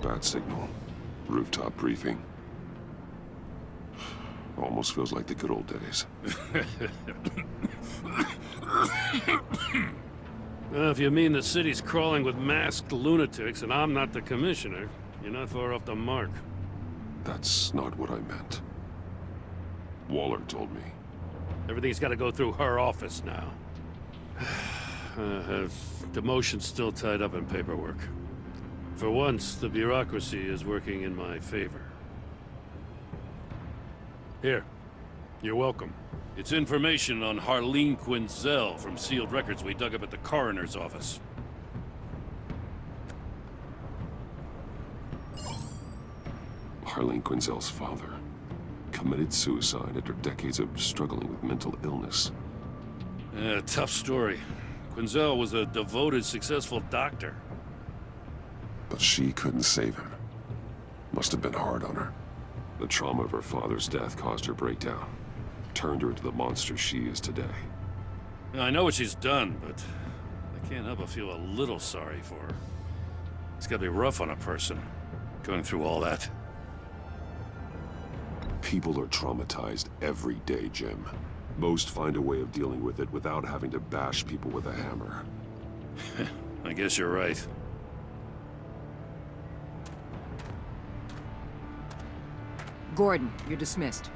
Bat signal. Rooftop briefing. Almost feels like the good old days. Well, if you mean the city's crawling with masked lunatics and I'm not the commissioner, you're not far off the mark. That's not what I meant. Waller told me. Everything's got to go through her office now. Her demotion's still tied up in paperwork. For once, the bureaucracy is working in my favor. Here. You're welcome. It's information on Harleen Quinzel from sealed records we dug up at the coroner's office. Harleen Quinzel's father committed suicide after decades of struggling with mental illness. Yeah, tough story. Quinzel was a devoted, successful doctor. But she couldn't save him. Must have been hard on her. The trauma of her father's death caused her breakdown. Turned her into the monster she is today. I know what she's done, but I can't help but feel a little sorry for her. It's gotta be rough on a person, going through all that. People are traumatized every day, Jim. Most find a way of dealing with it without having to bash people with a hammer. I guess you're right. Gordon, you're dismissed.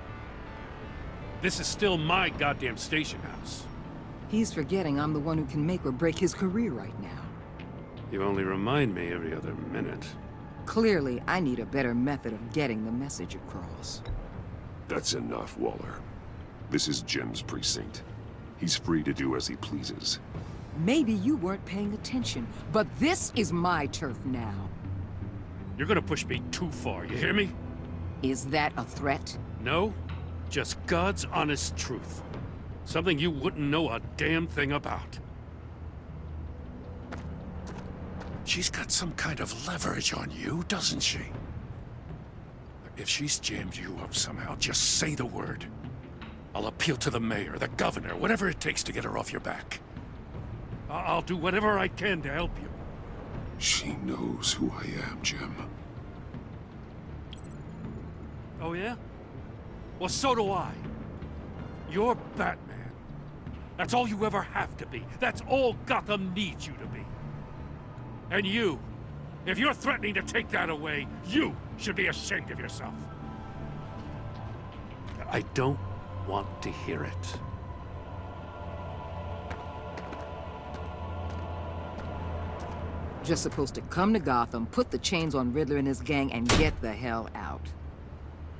This is still my goddamn station house. He's forgetting I'm the one who can make or break his career right now. You only remind me every other minute. Clearly, I need a better method of getting the message across. That's enough, Waller. This is Jim's precinct. He's free to do as he pleases. Maybe you weren't paying attention, but this is my turf now. You're gonna push me too far, you hear me? Is that a threat? No, just God's honest truth. Something you wouldn't know a damn thing about. She's got some kind of leverage on you, doesn't she? If she's jammed you up somehow, just say the word. I'll appeal to the mayor, the governor, whatever it takes to get her off your back. I'll do whatever I can to help you. She knows who I am, Jim. Oh yeah? Well, so do I. You're Batman. That's all you ever have to be. That's all Gotham needs you to be. And you, if you're threatening to take that away, you should be ashamed of yourself. I don't want to hear it. Just supposed to come to Gotham, put the chains on Riddler and his gang, and get the hell out.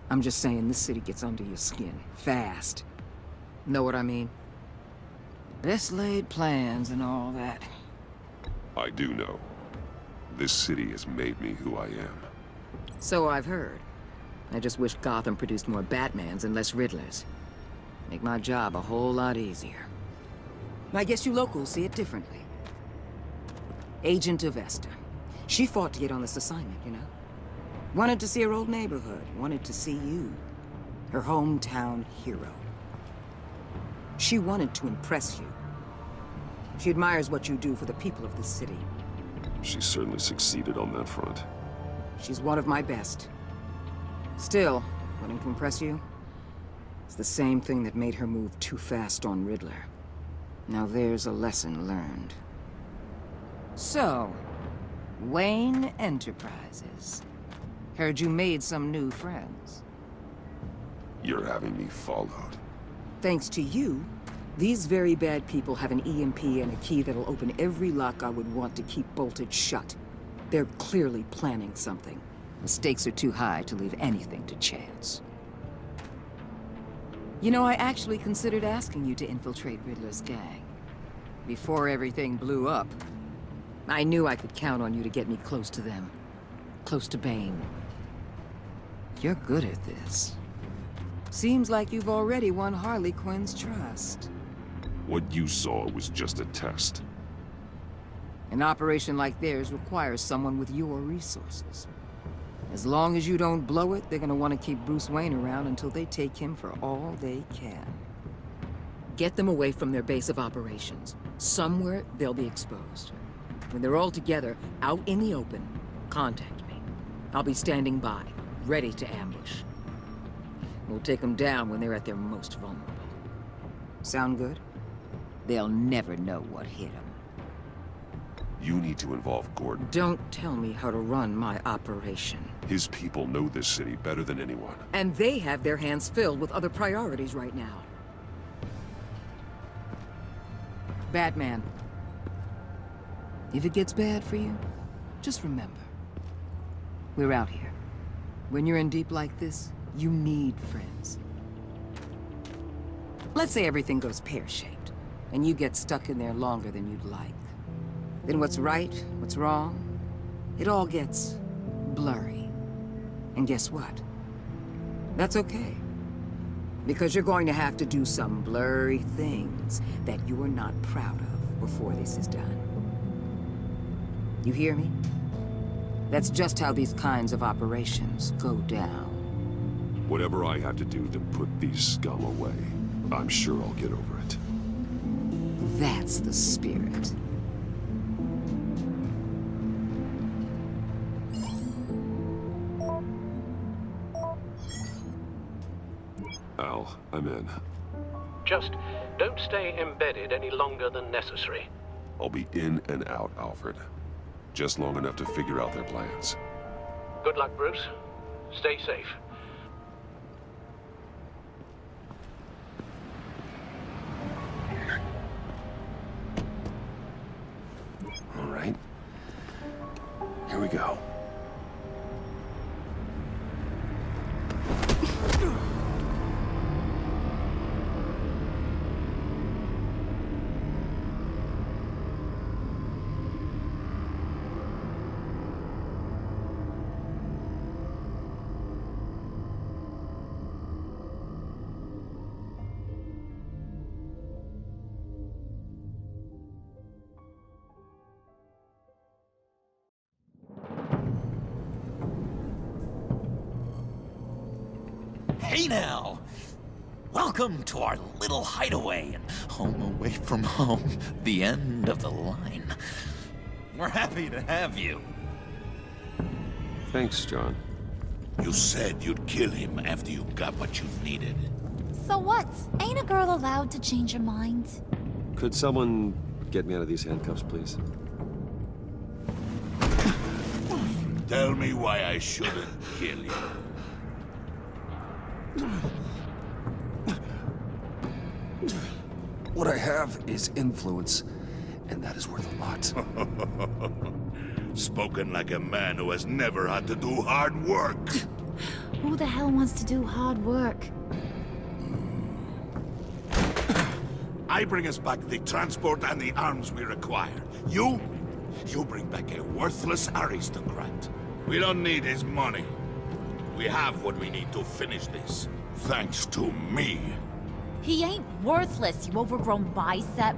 I'm just saying, this city gets under your skin. Fast. Know what I mean? Best laid plans and all that. I do know. This city has made me who I am. So I've heard. I just wish Gotham produced more Batmans and less Riddlers. Make my job a whole lot easier. I guess you locals see it differently. Agent Avesta. She fought to get on this assignment, you know? Wanted to see her old neighborhood. Wanted to see you. Her hometown hero. She wanted to impress you. She admires what you do for the people of this city. She certainly succeeded on that front. She's one of my best. Still, wanting to impress you? It's the same thing that made her move too fast on Riddler. Now there's a lesson learned. So, Wayne Enterprises. Heard you made some new friends. You're having me followed. Thanks to you, these very bad people have an EMP and a key that'll open every lock I would want to keep bolted shut. They're clearly planning something. The stakes are too high to leave anything to chance. You know, I actually considered asking you to infiltrate Riddler's gang. Before everything blew up, I knew I could count on you to get me close to them. Close to Bane. You're good at this. Seems like you've already won Harley Quinn's trust. What you saw was just a test. An operation like theirs requires someone with your resources. As long as you don't blow it, they're gonna want to keep Bruce Wayne around until they take him for all they can. Get them away from their base of operations. Somewhere they'll be exposed. When they're all together, out in the open, contact me. I'll be standing by, ready to ambush. We'll take them down when they're at their most vulnerable. Sound good? They'll never know what hit them. You need to involve Gordon. Don't tell me how to run my operation. His people know this city better than anyone. And they have their hands filled with other priorities right now. Batman. If it gets bad for you, just remember. We're out here. When you're in deep like this, you need friends. Let's say everything goes pear-shaped, and you get stuck in there longer than you'd like. Then what's right, what's wrong, it all gets blurry. And guess what? That's okay. Because you're going to have to do some blurry things that you are not proud of before this is done. You hear me? That's just how these kinds of operations go down. Whatever I have to do to put these scum away, I'm sure I'll get over it. That's the spirit. Al, I'm in. Just don't stay embedded any longer than necessary. I'll be in and out, Alfred. Just long enough to figure out their plans. Good luck, Bruce. Stay safe. All right. Here we go. Hey now! Welcome to our little hideaway and home away from home, the end of the line. We're happy to have you. Thanks, John. You said you'd kill him after you got what you needed. So what? Ain't a girl allowed to change her mind? Could someone get me out of these handcuffs, please? Tell me why I shouldn't kill you. What I have is influence, and that is worth a lot. Spoken like a man who has never had to do hard work. Who the hell wants to do hard work? I bring us back the transport and the arms we require. You bring back a worthless aristocrat. We don't need his money. We have what we need to finish this. Thanks to me. He ain't worthless, you overgrown bicep.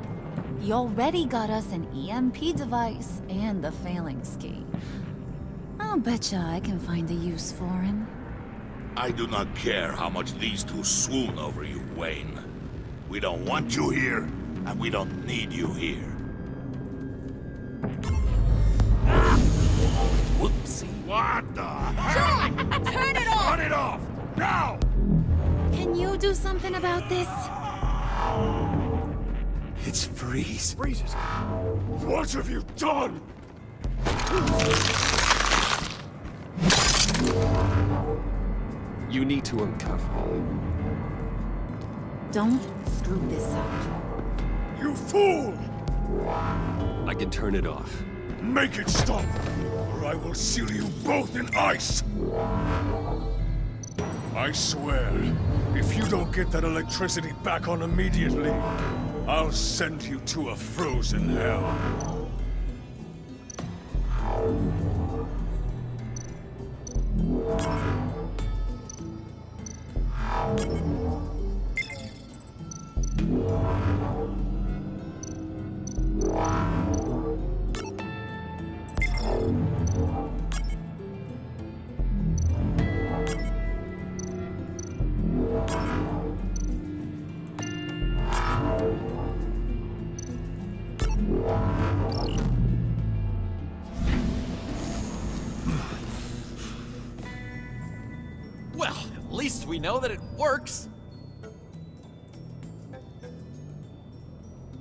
He already got us an EMP device and the failing ski. I'll betcha I can find a use for him. I do not care how much these two swoon over you, Wayne. We don't want you here, and we don't need you here. Whoopsie. What the hell? John! Turn it off! Turn it off! Now! Can you do something about this? It's Freeze. Freezes. What have you done? You need to uncuff me. Don't screw this up. You fool! I can turn it off. Make it stop, or I will seal you both in ice! I swear, if you don't get that electricity back on immediately, I'll send you to a frozen hell. least we know that it works.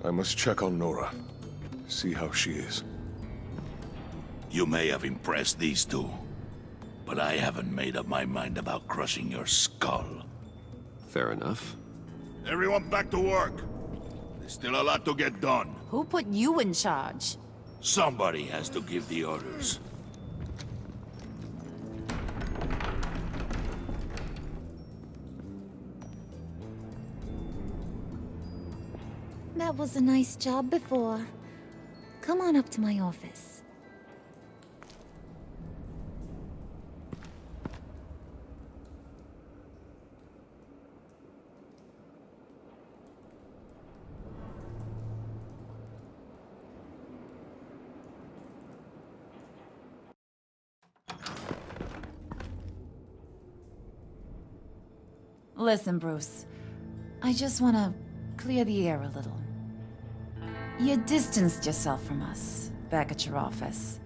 I must check on Nora. See how she is. You may have impressed these two, but I haven't made up my mind about crushing your skull. Fair enough. Everyone back to work. There's still a lot to get done. Who put you in charge? Somebody has to give the orders. That was a nice job before. Come on up to my office. Listen, Bruce. I just want to clear the air a little. You distanced yourself from us, back at your office.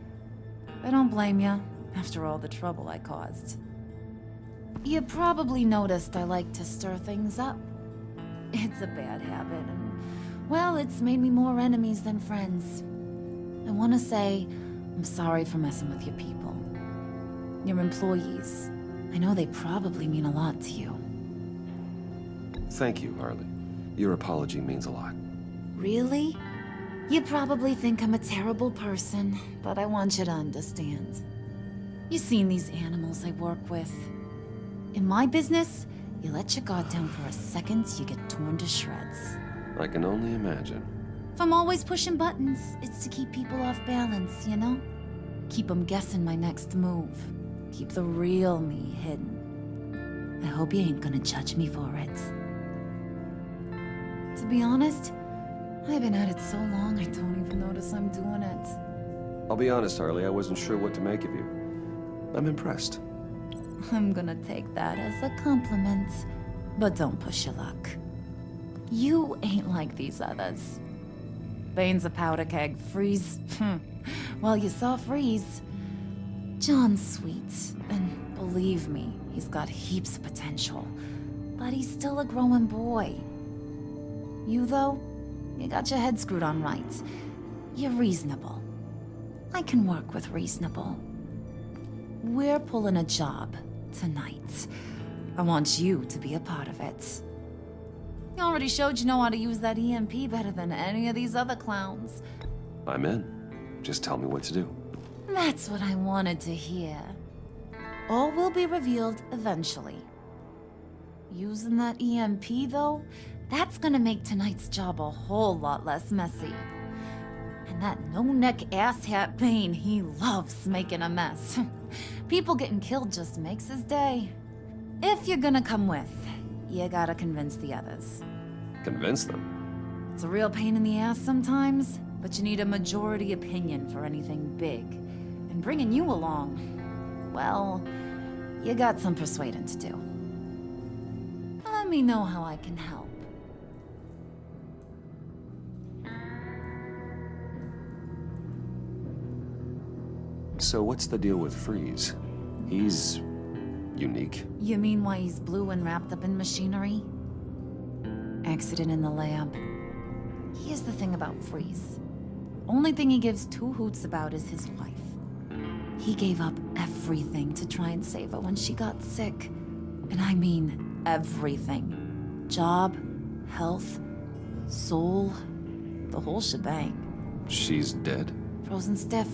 I don't blame you, after all the trouble I caused. You probably noticed I like to stir things up. It's a bad habit, and, well, it's made me more enemies than friends. I want to say, I'm sorry for messing with your people. Your employees. I know they probably mean a lot to you. Thank you, Harley. Your apology means a lot. Really? You probably think I'm a terrible person, but I want you to understand. You've seen these animals I work with. In my business, you let your guard down for a second, you get torn to shreds. I can only imagine. If I'm always pushing buttons, it's to keep people off balance, you know? Keep them guessing my next move. Keep the real me hidden. I hope you ain't gonna judge me for it. To be honest, I've been at it so long I don't even notice I'm doing it. I'll be honest, Harley, I wasn't sure what to make of you. I'm impressed. I'm gonna take that as a compliment. But don't push your luck. You ain't like these others. Bane's a powder keg. Freeze. Well, you saw Freeze. John's sweet, and believe me, he's got heaps of potential. But he's still a growing boy. You, though, you got your head screwed on right. You're reasonable. I can work with reasonable. We're pulling a job tonight. I want you to be a part of it. You already showed you know how to use that EMP better than any of these other clowns. I'm in. Just tell me what to do. That's what I wanted to hear. All will be revealed eventually. Using that EMP, though, that's gonna make tonight's job a whole lot less messy. And that no-neck asshat Bane, he loves making a mess. People getting killed just makes his day. If you're gonna come with, you gotta convince the others. Convince them? It's a real pain in the ass sometimes, but you need a majority opinion for anything big. And bringing you along, well, you got some persuading to do. Let me know how I can help. So what's the deal with Freeze? He's unique. You mean why he's blue and wrapped up in machinery? Accident in the lab. Here's the thing about Freeze. Only thing he gives two hoots about is his wife. He gave up everything to try and save her when she got sick. And I mean everything. Job, health, soul, the whole shebang. She's dead? Frozen stiff.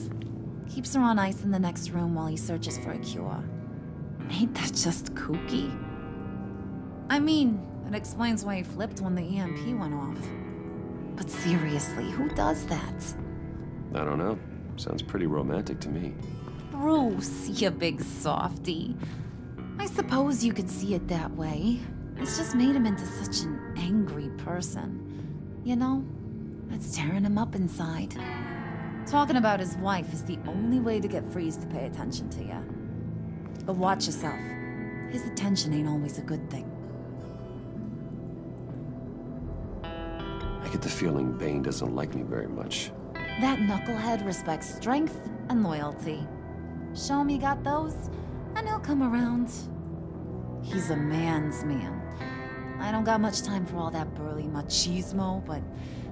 Keeps her on ice in the next room while he searches for a cure. Ain't that just kooky? I mean, it explains why he flipped when the EMP went off. But seriously, who does that? I don't know. Sounds pretty romantic to me. Bruce, you big softy. I suppose you could see it that way. It's just made him into such an angry person. You know, it's tearing him up inside. Talking about his wife is the only way to get Freeze to pay attention to you. But watch yourself. His attention ain't always a good thing. I get the feeling Bane doesn't like me very much. That knucklehead respects strength and loyalty. Show him you got those, and he'll come around. He's a man's man. I don't got much time for all that burly machismo, but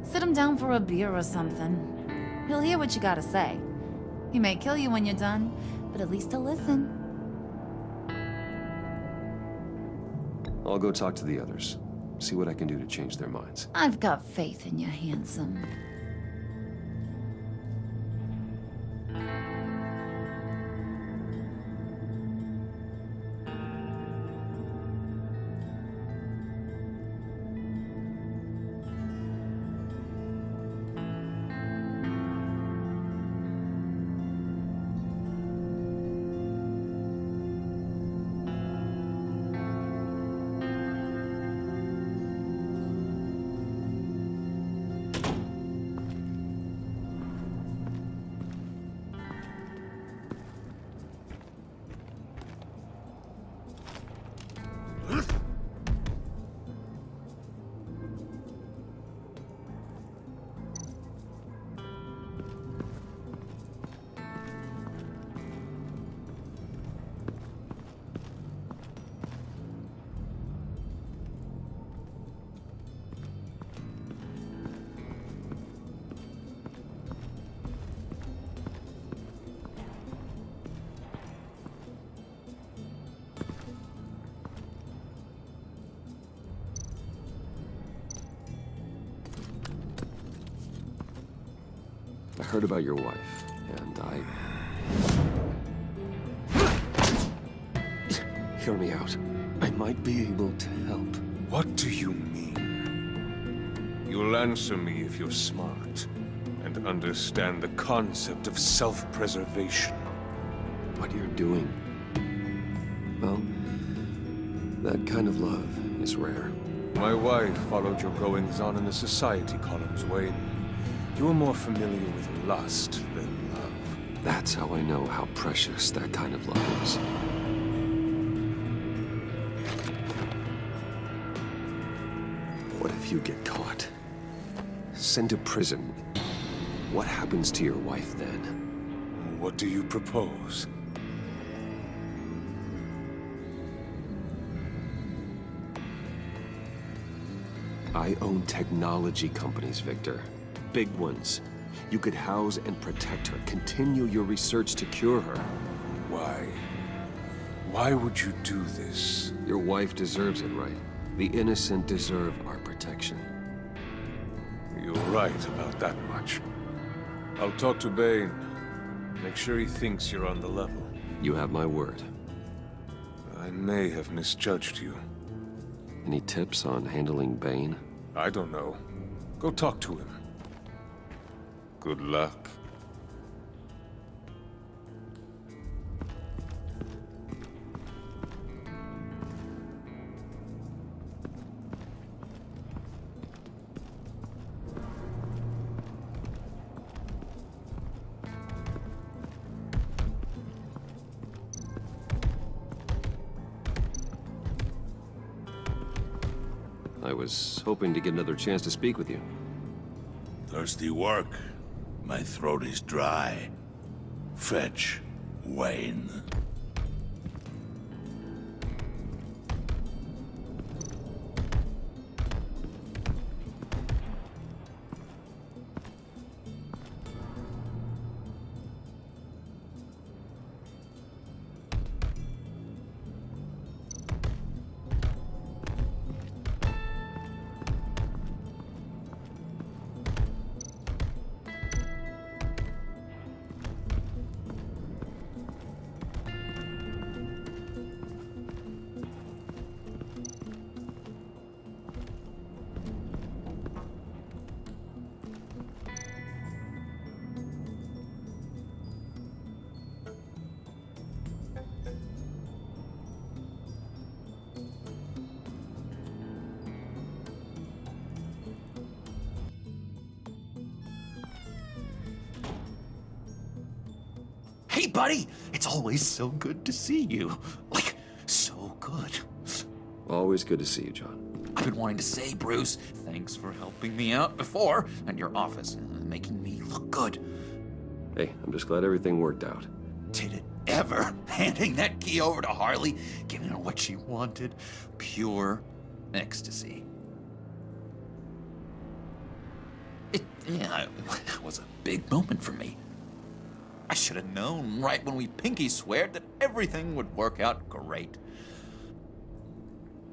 sit him down for a beer or something. He'll hear what you gotta say. He may kill you when you're done, but at least he'll listen. I'll go talk to the others. See what I can do to change their minds. I've got faith in you, handsome. I heard about your wife, and Hear me out. I might be able to help. What do you mean? You'll answer me if you're smart and understand the concept of self-preservation. What you're doing. Well, that kind of love is rare. My wife followed your goings-on in the society columns, Wayne. You are more familiar with lust than love. That's how I know how precious that kind of love is. What if you get caught? Sent to prison? What happens to your wife then? What do you propose? I own technology companies, Victor. Big ones. You could house and protect her, continue your research to cure her. Why? Why would you do this? Your wife deserves it, right? The innocent deserve our protection. You're right about that much. I'll talk to Bane. Make sure he thinks you're on the level. You have my word. I may have misjudged you. Any tips on handling Bane? I don't know. Go talk to him. Good luck. I was hoping to get another chance to speak with you. Thirsty work? My throat is dry. Fetch, Wayne. Hey, buddy! It's always so good to see you. Like, so good. Always good to see you, John. I've been wanting to say, Bruce, thanks for helping me out before, and your office, making me look good. Hey, I'm just glad everything worked out. Did it ever handing that key over to Harley, giving her what she wanted. Pure ecstasy. It was a big moment for me. I should have known right when we pinky sweared that everything would work out great.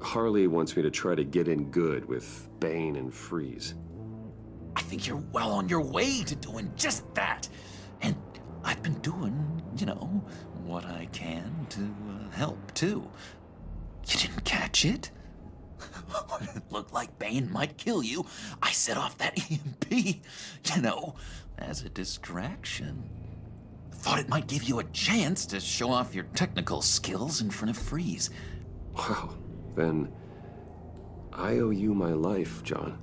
Harley wants me to try to get in good with Bane and Freeze. I think you're well on your way to doing just that. And I've been doing, what I can to help, too. You didn't catch it? When it looked like Bane might kill you, I set off that EMP, as a distraction. Thought it might give you a chance to show off your technical skills in front of Freeze. Wow, then I owe you my life, John.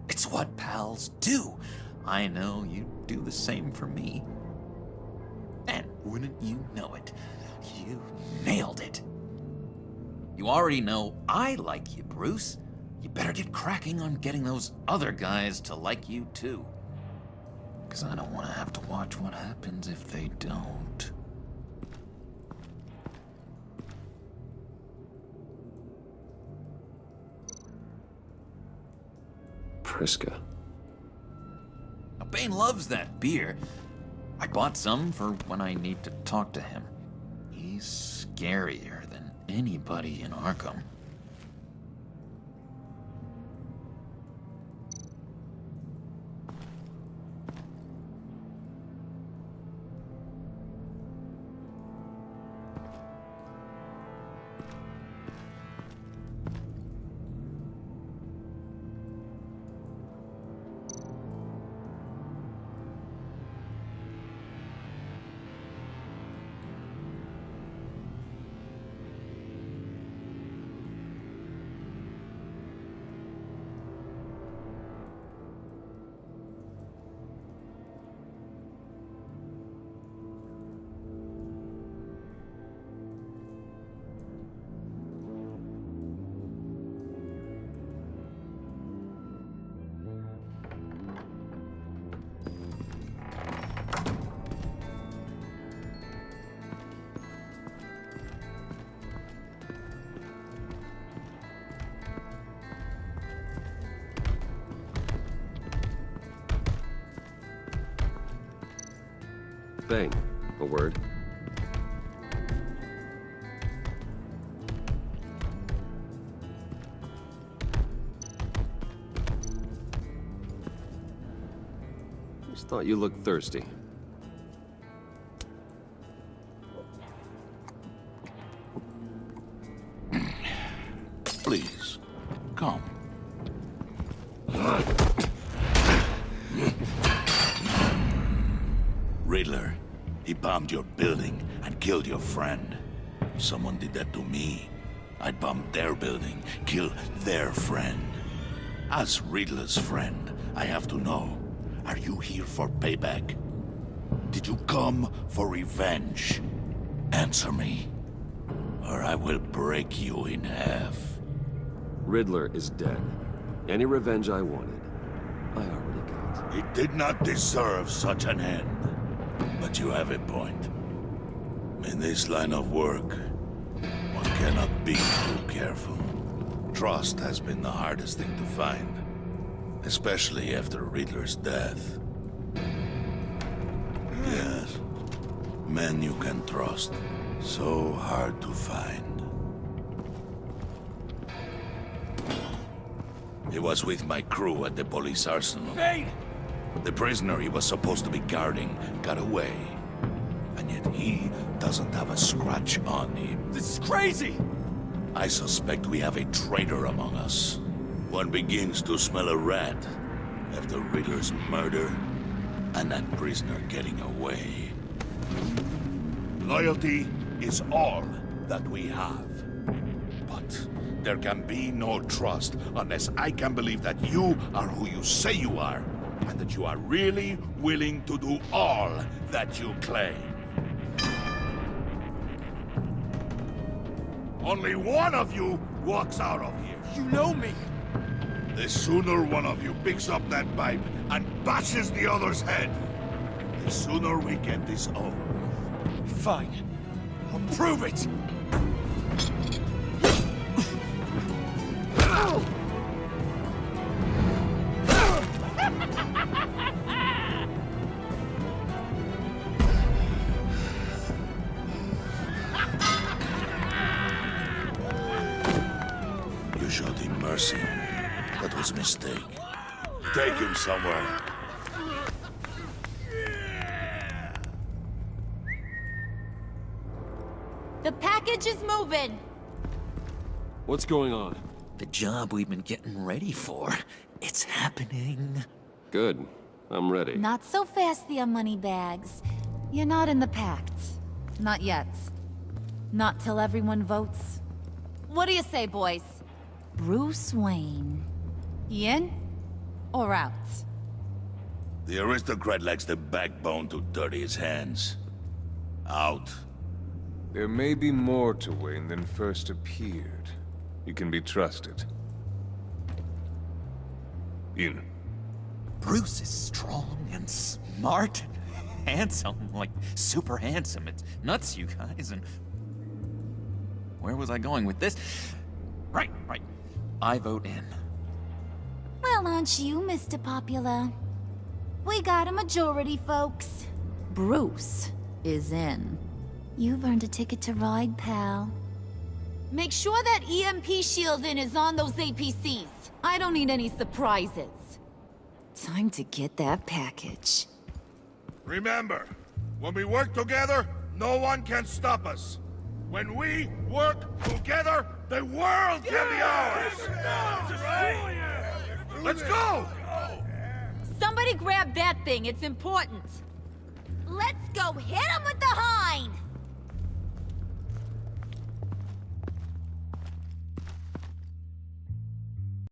It's what pals do. I know you'd do the same for me. And wouldn't you know it, you nailed it. You already know I like you, Bruce. You better get cracking on getting those other guys to like you, too. Because I don't want to have to watch what happens if they don't. Priska. Now, Bane loves that beer. I bought some for when I need to talk to him. He's scarier than anybody in Arkham. Bane, a word. Just thought you looked thirsty. Please, come. Riddler, he bombed your building and killed your friend. If someone did that to me, I'd bomb their building, kill their friend. As Riddler's friend, I have to know, are you here for payback? Did you come for revenge? Answer me, or I will break you in half. Riddler is dead. Any revenge I wanted, I already got. He did not deserve such an end. But you have a point. In this line of work, one cannot be too careful. Trust has been the hardest thing to find, especially after Riddler's death. Yes, men you can trust, so hard to find. He was with my crew at the police arsenal. Bane! The prisoner he was supposed to be guarding got away. And yet he doesn't have a scratch on him. This is crazy! I suspect we have a traitor among us. One begins to smell a rat after Riddler's murder and that prisoner getting away. Loyalty is all that we have. But there can be no trust unless I can believe that you are who you say you are, and that you are really willing to do all that you claim. Only one of you walks out of here. You know me! The sooner one of you picks up that pipe and bashes the other's head, the sooner we get this over with. Fine. I'll prove it! You showed him mercy. That was a mistake. Take him somewhere. The package is moving. What's going on? The job we've been getting ready for. It's happening. Good. I'm ready. Not so fast, the Moneybags. You're not in the pact. Not yet. Not till everyone votes. What do you say, boys? Bruce Wayne. In or out? The aristocrat lacks the backbone to dirty his hands. Out. There may be more to Wayne than first appeared. You can be trusted. In. Bruce is strong and smart and handsome, like super handsome. It's nuts, you guys, and... Where was I going with this? Right. I vote in. Well, aren't you, Mr. Popular? We got a majority, folks. Bruce is in. You've earned a ticket to ride, pal. Make sure that EMP shielding is on those APCs. I don't need any surprises. Time to get that package. Remember, when we work together, no one can stop us. When we work together, the world can be ours! Let's go! Somebody grab that thing, it's important. Let's go hit him with the hind!